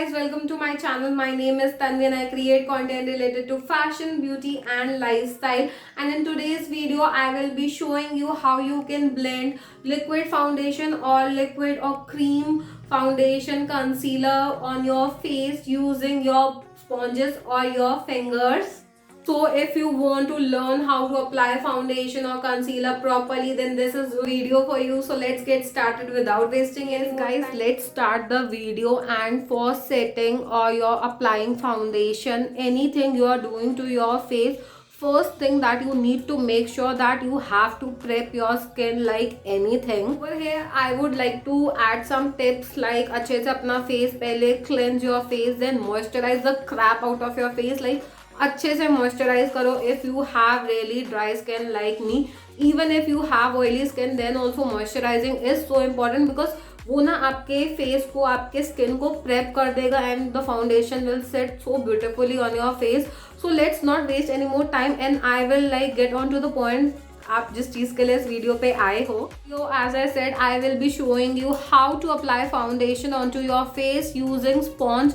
guys, welcome to my channel. My name is Tanvi and I create content related to fashion, beauty and lifestyle. And in today's video, I will be showing you how you can blend liquid foundation or liquid or cream foundation concealer on your face using your sponges or your fingers. So if you want to learn how to apply foundation or concealer properly, then this is a video for you. So let's get started without wasting any guys. Let's start the video. And for setting or you're applying foundation, anything you are doing to your face, first thing that you need to make sure that you have to prep your skin like anything. Over here I would like to add some tips like अच्छे से अपना face पहले cleanse your face, then moisturize the crap out of your face. Like अच्छे से moisturise करो. If you have really dry skin like me, even if you have oily skin, then also moisturising is so important because वो ना आपके face को, आपके skin को prep कर देगा and the foundation will set so beautifully on your face. So let's not waste any more time and I will like get on to the point आप जिस चीज के लिए इस वीडियो पे आए हो. So as I said, I will be showing you how to apply foundation onto your face using sponge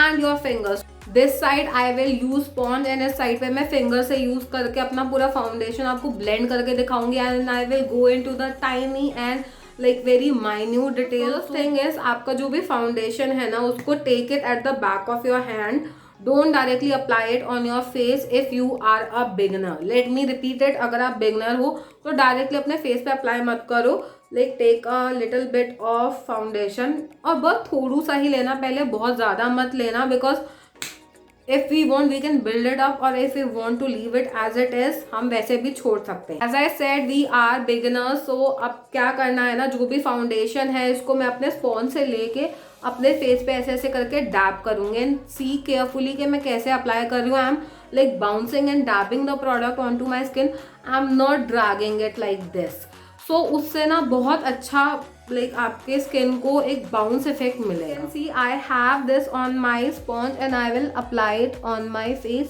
and your fingers. This side I will use sponge and इस साइड पे मैं फिंगर से use करके अपना पूरा foundation आपको blend करके दिखाऊंगी. And I will go in to the tiny and like very minute details. Thing is आपका जो भी फाउंडेशन है ना, उसको take it at the back of your hand. Don't directly apply it on your face if you are a beginner. Let me repeat it. अगर आप beginner हो तो डायरेक्टली अपने फेस पे अप्लाई मत करो. Like take a little bit of foundation और बस थोड़ा सा ही लेना पहले, बहुत ज़्यादा मत लेना because if we want we can build it up, or if we want to leave it as it is हम वैसे भी छोड़ सकते हैं. As I said, we are beginners. so अब क्या करना है ना, जो भी फाउंडेशन है इसको मैं अपने स्पॉन्ज से लेके अपने फेस पे ऐसे ऐसे करके डैप करूंगी. एंड सी केयरफुली कि मैं कैसे अप्लाई कर रही हूँ. I am like bouncing and dabbing the product on to my skin. I am not dragging it like this. So उससे ना बहुत अच्छा लाइक आपके स्किन को एक बाउंस इफेक्ट मिलेगा. See I have this on my sponge and I will apply it on my face.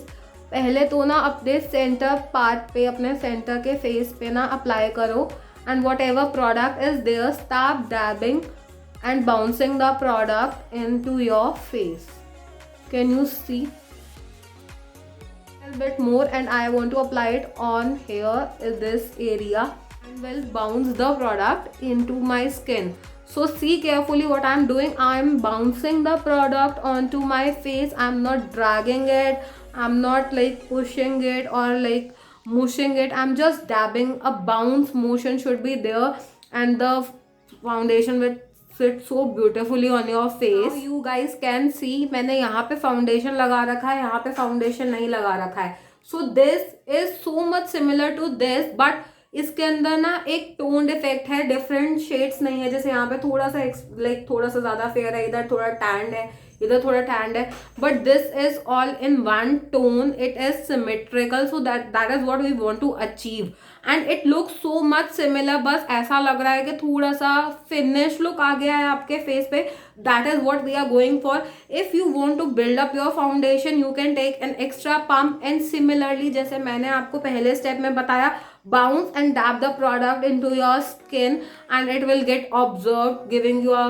पहले तो ना अपने सेंटर पार्ट पे, अपने सेंटर के फेस पे ना अप्लाई करो. And whatever product is there, start dabbing and bouncing the product in to your face. Can you see bit more? And I want to apply it on here in this area and will bounce the product into my skin. So see carefully what I'm doing. I'm bouncing the product onto my face. I'm not dragging it. I'm not like pushing it or like mushing it. I'm just dabbing. A bounce motion should be there and the foundation will fit so beautifully on your face. Now you guys can see मैंने यहाँ पे foundation लगा रखा है, यहाँ पे foundation नहीं लगा रखा है. So this is so much similar to this, but इसके अंदर ना एक टोन्ड इफेक्ट है, डिफरेंट शेड्स नहीं है. जैसे यहाँ पे थोड़ा सा लाइक थोड़ा सा ज्यादा फेयर है, इधर थोड़ा टैंड है, इधर थोड़ा टैंड है, but this is all in one tone. It is symmetrical. So that is what we want to achieve and it looks so much similar. बस ऐसा लग रहा है कि थोड़ा सा फिनिश लुक आ गया है आपके फेस पे. That is what we are going for. If you want to build up your foundation you can take an extra pump and similarly जैसे मैंने आपको पहले स्टेप में बताया, bounce and dab the product into your skin and it will get absorbed, giving you a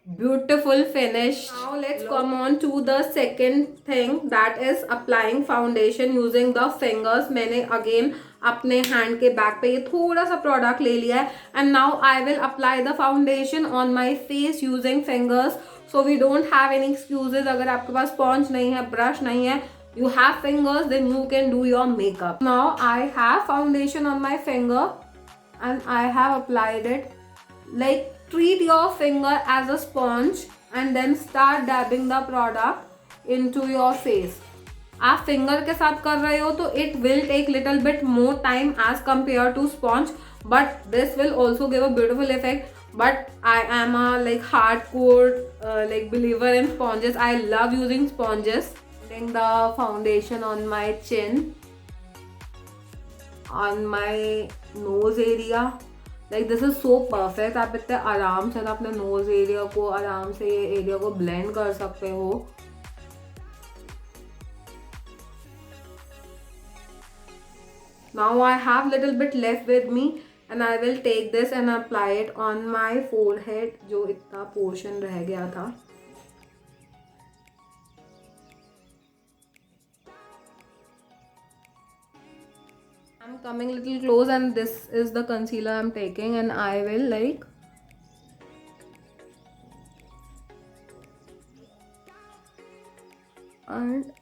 beautiful finish. Now let's come on to the second thing, that is applying foundation using the fingers. मैंने again अपने hand के back पे ये थोड़ा सा product ले लिया है and now I will apply the foundation on my face using fingers. So we don't have any excuses. अगर आपके पास sponge नहीं है, brush नहीं है, you have fingers, then you can do your makeup. Now I have foundation on my finger and I have applied it. Like treat your finger as a sponge and then start dabbing the product into your face. आप finger के साथ कर रहे हो तो it will take little bit more time as compared to sponge, but this will also give a beautiful effect. But I am a like hardcore like believer in sponges. I love using sponges. The foundation on my chin, on my nose area. Like this is so perfect. आप इतने आराम से अपने nose area को आराम से ये area को blend कर सकते हो. Now I have little bit left with me and I will take this and apply it on my forehead. जो इतना portion रह गया था coming little close, and this is the concealer I'm taking, and I will like and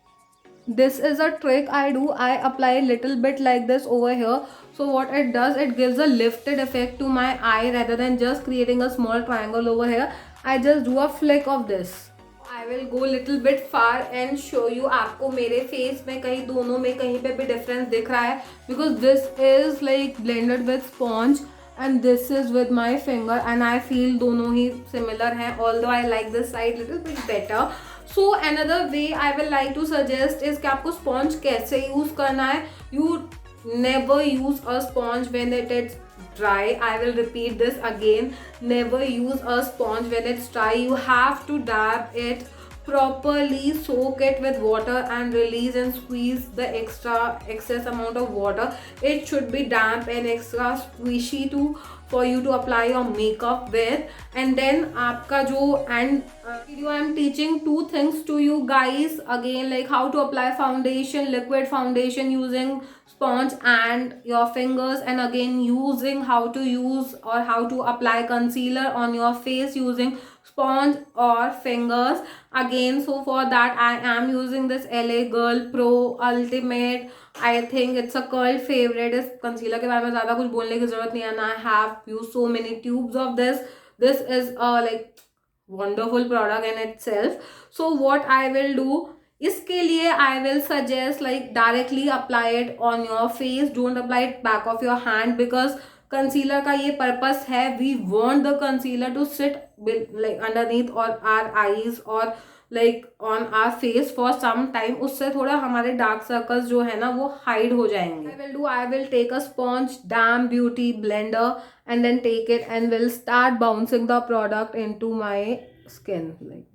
this is a trick I do. I apply a little bit like this over here. So what it does, it gives a lifted effect to my eye rather than just creating a small triangle over here. I just do a flick of this. I will go little bit far and show you आपको मेरे face में कहीं दोनों में कहीं पे भी difference दिख रहा है, because this is like blended with sponge and this is with my finger and I feel दोनों ही similar हैं, although I like this side little bit better. So another way I will like to suggest is कि आपको sponge कैसे use करना है. You never use a sponge when it is dry. I will repeat this again. Never use a sponge when it's dry. You have to dab it properly, soak it with water and release and squeeze the excess amount of water. It should be damp and extra squishy too for you to apply your makeup with. And then आपका जो and video I'm teaching two things to you guys again, like how to apply foundation, liquid foundation using sponge and your fingers, and again using how to use or how to apply concealer on your face using sponge or fingers again. So for that I am using this LA Girl Pro Ultimate. I think it's a curl favorite. इस concealer के बारे में ज़्यादा कुछ बोलने की ज़रूरत नहीं है. And I have used so many tubes of this. This is a like wonderful product in itself. So what I will do, इसके लिए I will suggest like directly apply it on your face. Don't apply it back of your hand, because concealer का ये purpose है, we want the concealer to sit like underneath or our eyes or like on our face for some time. उससे थोड़ा हमारे dark circles जो है ना वो hide हो जाएंगे. I will take a sponge damn beauty blender and then take it and will start bouncing the product into my skin like this.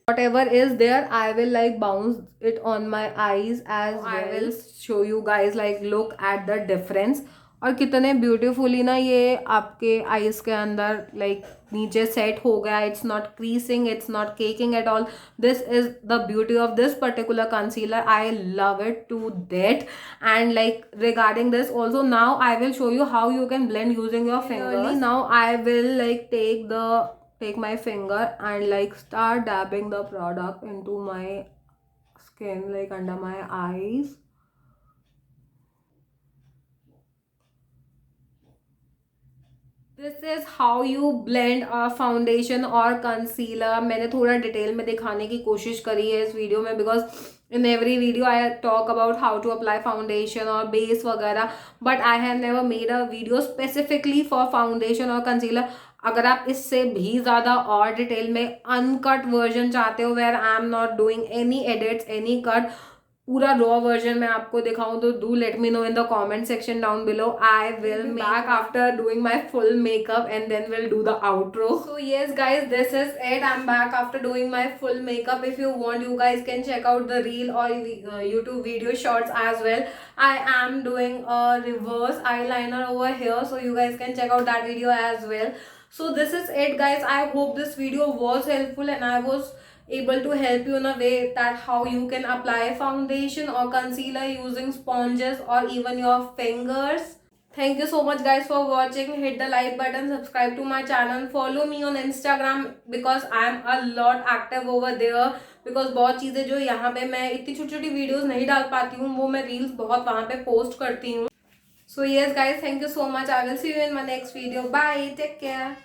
Whatever is there, I will like bounce it on my eyes as well. I will show you guys like look at the difference. और कितने beautifully ना ये आपके eyes के अंदर like नीचे set हो गया. It's not creasing, it's not caking at all. This is the beauty of this particular concealer. I love it to that. And like regarding this also now I will show you how you can blend using your fingers. Now I will like take my finger and like start dabbing the product into my skin like under my eyes. This is how you blend a foundation or concealer. मैंने थोड़ा detail में दिखाने की कोशिश करी है इस video में, because in every video I talk about how to apply foundation or base वगैरह, but I have never made a video specifically for foundation or concealer. अगर आप इससे भी ज़्यादा और डिटेल में अनकट वर्जन चाहते हो, where I am not doing any edits any cut, पूरा रॉ वर्जन में आपको दिखाऊं, तो do let me know in the comment section down below. I will back after doing my full makeup and then will do the outro. So yes guys, this is it. I am back after doing my full makeup. If you want, you guys can check out the reel or YouTube video shorts as well. I am doing a reverse eyeliner over here, so you guys can check out that video as well. So this is it guys. I hope this video was helpful and I was able to help you in a way that how you can apply foundation or concealer using sponges or even your fingers. Thank you so much guys for watching. Hit the like button, subscribe to my channel, follow me on Instagram because I am a lot active over there. because बहुत चीज़ें जो यहाँ पे मैं इतनी छोटी छोटी videos नहीं डाल पाती हूँ, वो मैं रील्स बहुत वहाँ पे पोस्ट करती हूँ. So yes guys, thank you so much. I will see you in my next video. Bye. Take care.